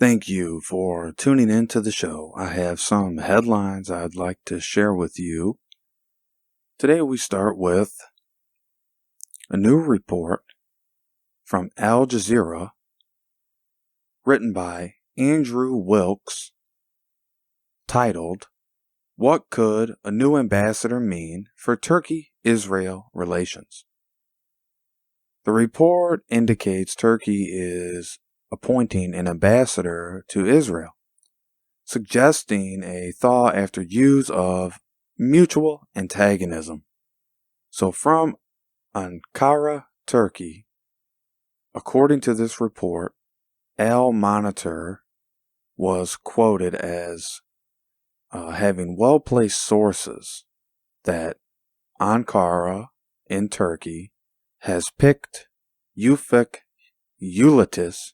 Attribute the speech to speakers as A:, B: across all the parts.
A: Thank you for tuning in to the show. I have some headlines I'd like to share with you. Today we start with a new report from Al Jazeera written by Andrew Wilkes titled, "What Could a New Ambassador Mean for Turkey-Israel Relations?" The report indicates Turkey is appointing an ambassador to Israel, suggesting a thaw after years of mutual antagonism. So from Ankara, Turkey, according to this report, Al Monitor was quoted as having well-placed sources that Ankara in Turkey has picked Ufuk Ulutis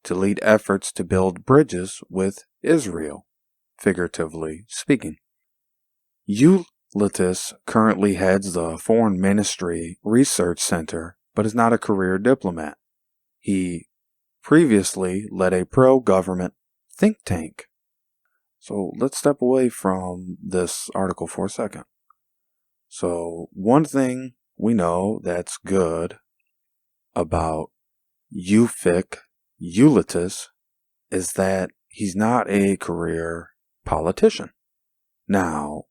A: to lead efforts to build bridges with Israel, figuratively speaking. Ulutis currently heads the Foreign Ministry Research Center, but is not a career diplomat. He previously led a pro-government think tank. So let's step away from this article for a second. So one thing we know that's good about Ufuk Ulutis is that he's not a career politician. Now,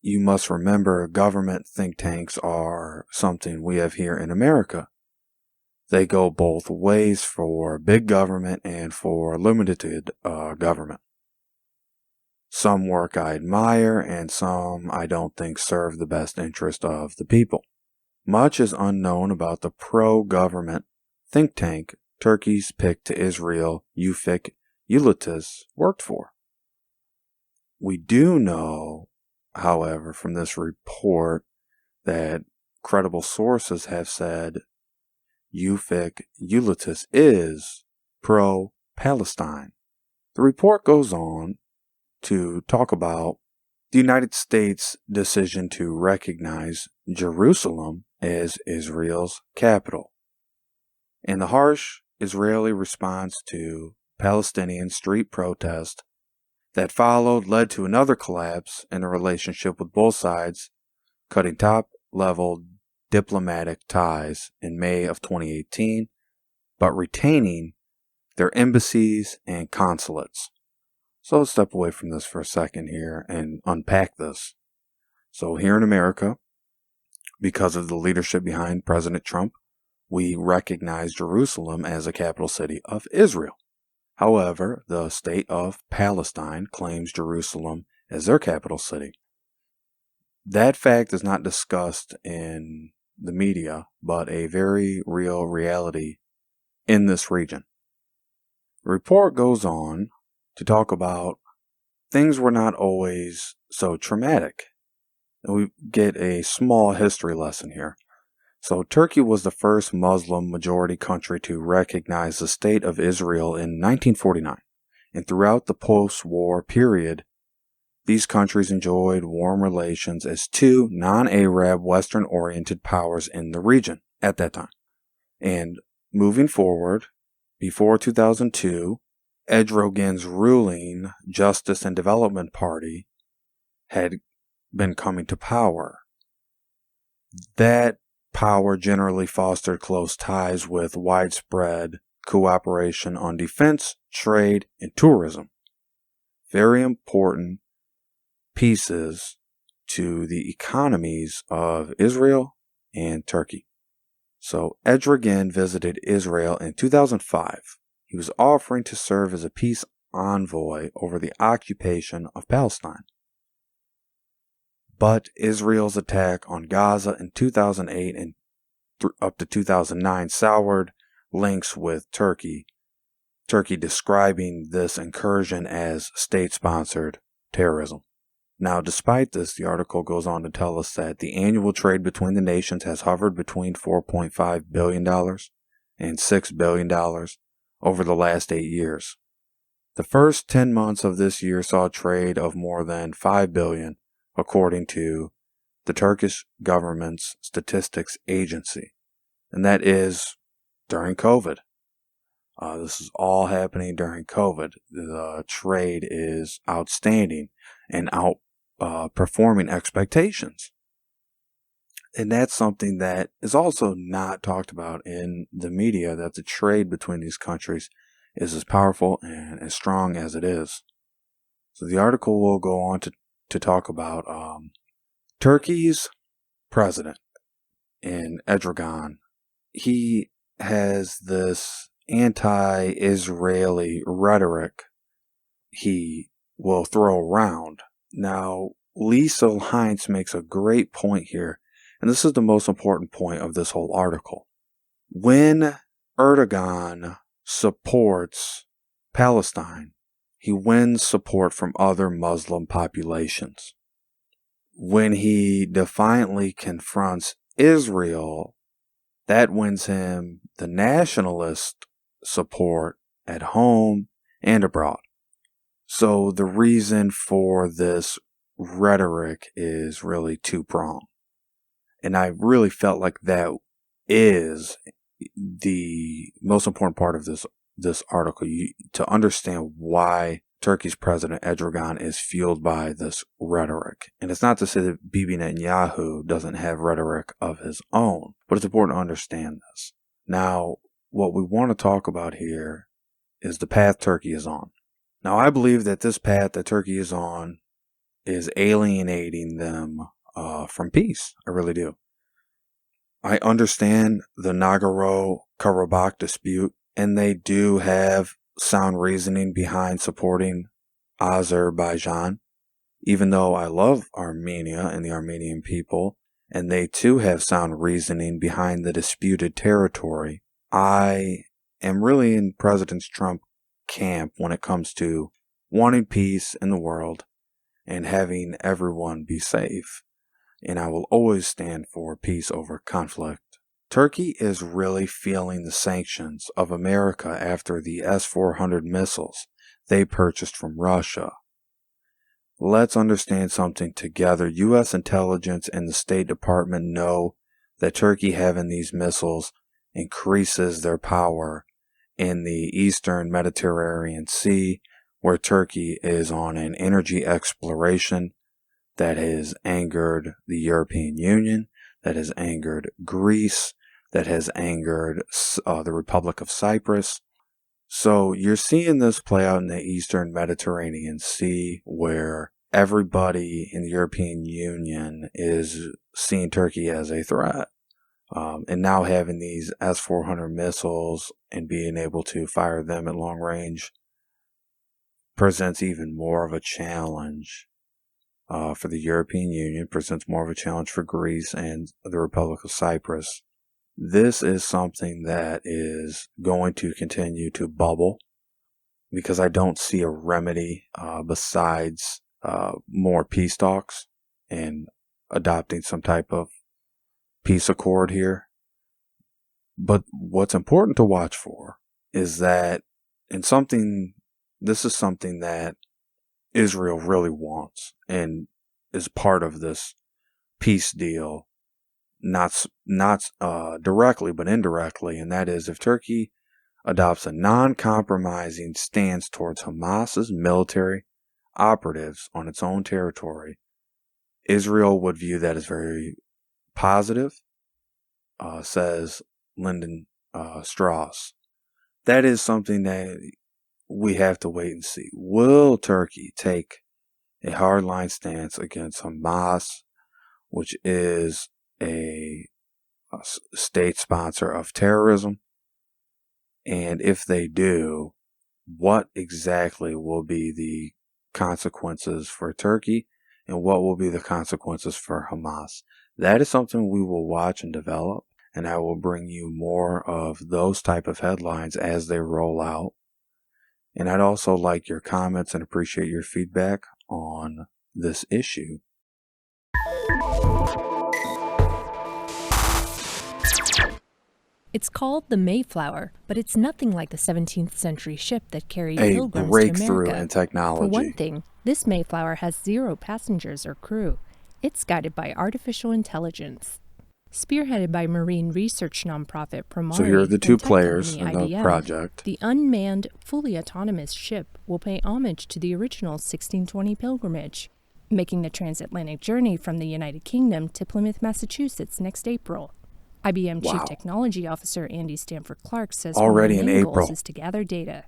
A: you must remember government think tanks are something we have here in America. They go both ways for big government and for limited government. Some work I admire and some I don't think serve the best interest of the people. Much is unknown about the pro-government think tank Turkey's pick to Israel Ufuk Ulutis worked for. We do know, however, from this report that credible sources have said Ufuk Ulutis is pro-Palestine. The report goes on to talk about the United States' decision to recognize Jerusalem as Israel's capital, and the harsh Israeli response to Palestinian street protest that followed led to another collapse in the relationship, with both sides cutting top-level diplomatic ties in May of 2018, but retaining their embassies and consulates. So let's step away from this for a second here and unpack this. So here in America, because of the leadership behind President Trump, we recognize Jerusalem as a capital city of Israel. However, the state of Palestine claims Jerusalem as their capital city. That fact is not discussed in the media, but a very real reality in this region. The report goes on to talk about things were not always so traumatic. And we get a small history lesson here. So Turkey was the first Muslim majority country to recognize the state of Israel in 1949. And throughout the post-war period, these countries enjoyed warm relations as two non-Arab Western-oriented powers in the region at that time. And moving forward, before 2002, Erdogan's ruling Justice and Development Party had been coming to power. That power generally fostered close ties with widespread cooperation on defense, trade, and tourism. Very important pieces to the economies of Israel and Turkey. So Erdogan visited Israel in 2005. He was offering to serve as a peace envoy over the occupation of Palestine. But Israel's attack on Gaza in 2008 and up to 2009 soured links with Turkey, Turkey describing this incursion as state-sponsored terrorism. Now, despite this, the article goes on to tell us that the annual trade between the nations has hovered between $4.5 billion and $6 billion over the last 8 years. The first 10 months of this year saw a trade of more than $5 billion, according to the Turkish government's statistics agency, and that is during COVID. This is all happening during COVID. The trade is outstanding and outperforming expectations. And that's something that is also not talked about in the media, that the trade between these countries is as powerful and as strong as it is. So the article will go on to talk about Turkey's president in Erdogan. He has this anti-Israeli rhetoric he will throw around. Now, Liesl Heinz makes a great point here, and this is the most important point of this whole article. When Erdogan supports Palestine, he wins support from other Muslim populations. When he defiantly confronts Israel, that wins him the nationalist support at home and abroad. So the reason for this rhetoric is really two-pronged. And I really felt like that is the most important part of this article, to understand why Turkey's president Erdogan is fueled by this rhetoric. And it's not to say that Bibi Netanyahu doesn't have rhetoric of his own, but it's important to understand this. Now, what we want to talk about here is the path Turkey is on. Now, I believe that this path that Turkey is on is alienating them from peace. I really do. I understand the Nagorno-Karabakh dispute, and they do have sound reasoning behind supporting Azerbaijan, even though I love Armenia and the Armenian people, and they too have sound reasoning behind the disputed territory. I am really in President Trump camp when it comes to wanting peace in the world and having everyone be safe. And I will always stand for peace over conflict. Turkey is really feeling the sanctions of America after the S-400 missiles they purchased from Russia. Let's understand something together. U.S. intelligence and the State Department know that Turkey having these missiles increases their power in the Eastern Mediterranean Sea, where Turkey is on an energy exploration that has angered the European Union, that has angered Greece, that has angered the Republic of Cyprus. So you're seeing this play out in the Eastern Mediterranean Sea, where everybody in the European Union is seeing Turkey as a threat. And now having these S-400 missiles and being able to fire them at long range presents even more of a challenge for the European Union, presents more of a challenge for Greece and the Republic of Cyprus. This is something that is going to continue to bubble because I don't see a remedy besides more peace talks and adopting some type of peace accord here. But what's important to watch for is that this is something that Israel really wants and is part of this peace deal, not directly, but indirectly. And that is, if Turkey adopts a non-compromising stance towards Hamas's military operatives on its own territory, Israel would view that as very positive, says Lyndon Strauss. That is something that we have to wait and see. Will Turkey take a hardline stance against Hamas, which is a state sponsor of terrorism? And if they do, what exactly will be the consequences for Turkey, and what will be the consequences for Hamas? That is something we will watch and develop, and I will bring you more of those type of headlines as they roll out. And I'd also like your comments and appreciate your feedback on this issue.
B: It's called the Mayflower, but it's nothing like the 17th century ship that carried
A: A
B: pilgrims to
A: breakthrough
B: America.
A: in technology.
B: For one thing, this Mayflower has 0 passengers or crew. It's guided by artificial intelligence. Spearheaded by marine research nonprofit Promare
A: So here are the two
B: and tech
A: players
B: company
A: in the
B: IBM,
A: project.
B: the unmanned, fully autonomous ship will pay homage to the original 1620 pilgrimage, making the transatlantic journey from the United Kingdom to Plymouth, Massachusetts next April. IBM
A: Wow.
B: Chief Technology Officer Andy Stanford Clark says
A: Already
B: one of the
A: in
B: main
A: April.
B: goals is to gather data.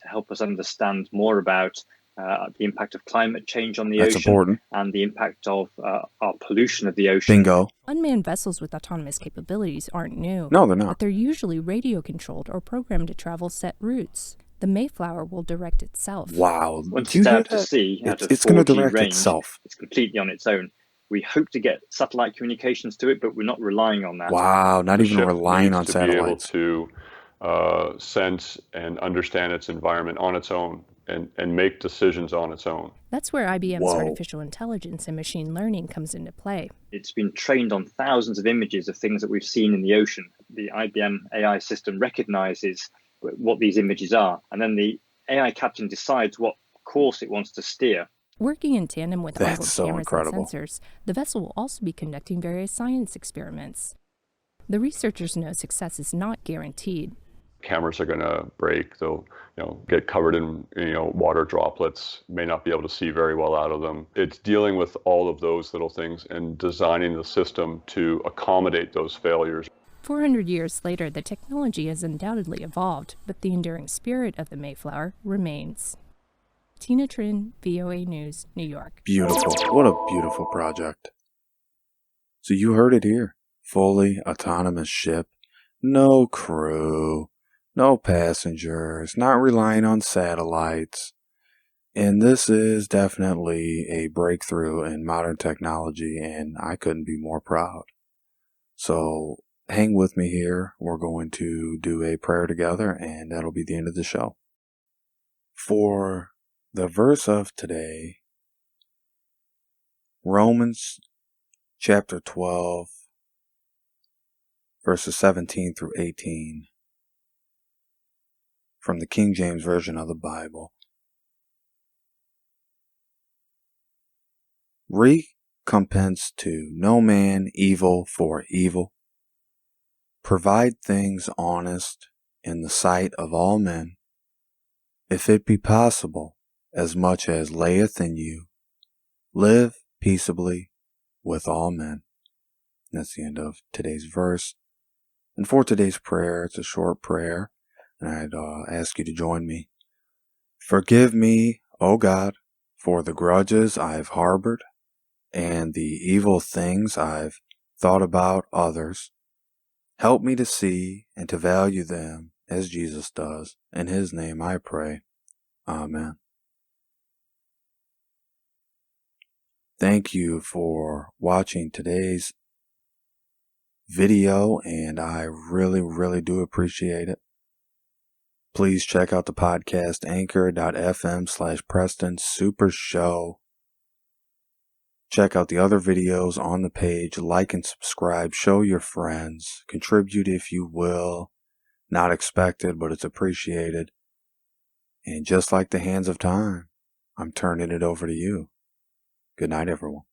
C: To help us understand more about the impact of climate change on the
A: That's
C: ocean
A: important.
C: and the impact of our pollution of the ocean.
A: Bingo.
B: Unmanned vessels with autonomous capabilities aren't new.
A: No, they're not.
B: But they're usually radio-controlled or programmed to travel set routes. The Mayflower will direct itself.
A: Wow.
C: Once
A: Do you
C: it's
A: hear
C: out to
A: that?
C: sea, out of
A: It's going to
C: 4G
A: direct
C: range,
A: itself.
C: it's completely on its own. We hope to get satellite communications to it, but we're not relying on that.
A: Wow, not
D: The
A: even
D: ship
A: relying
D: needs
A: on
D: to
A: satellites.
D: be able to sense and understand its environment on its own and make decisions on its own.
B: That's where IBM's
A: Whoa.
B: artificial intelligence and machine learning comes into play.
C: It's been trained on thousands of images of things that we've seen in the ocean. The IBM AI system recognizes what these images are, and then the AI captain decides what course it wants to steer.
B: Working in tandem with
A: That's
B: onboard
A: so
B: cameras
A: incredible.
B: and sensors, the vessel will also be conducting various science experiments. The researchers know success is not guaranteed.
D: Cameras are going to break. They'll get covered in water droplets, may not be able to see very well out of them. It's dealing with all of those little things and designing the system to accommodate those failures.
B: 400 years later, the technology has undoubtedly evolved, but the enduring spirit of the Mayflower remains. Tina Trin, VOA News, New York.
A: Beautiful. What a beautiful project. So you heard it here. Fully autonomous ship. No crew. No passengers. Not relying on satellites. And this is definitely a breakthrough in modern technology, and I couldn't be more proud. So hang with me here. We're going to do a prayer together, and that'll be the end of the show. For the verse of today, Romans chapter 12, verses 17 through 18, from the King James Version of the Bible. Recompense to no man evil for evil. Provide things honest in the sight of all men. If it be possible, as much as layeth in you, live peaceably with all men. That's the end of today's verse. And for today's prayer, it's a short prayer, and I'd ask you to join me. Forgive me, O God, for the grudges I've harbored and the evil things I've thought about others. Help me to see and to value them as Jesus does. In His name I pray. Amen. Thank you for watching today's video, and I really do appreciate it. Please check out the podcast anchor.fm/Preston Super Show. Check out the other videos on the page. Like and subscribe. Show your friends. Contribute if you will. Not expected, but it's appreciated. And just like the hands of time, I'm turning it over to you. Good night, everyone.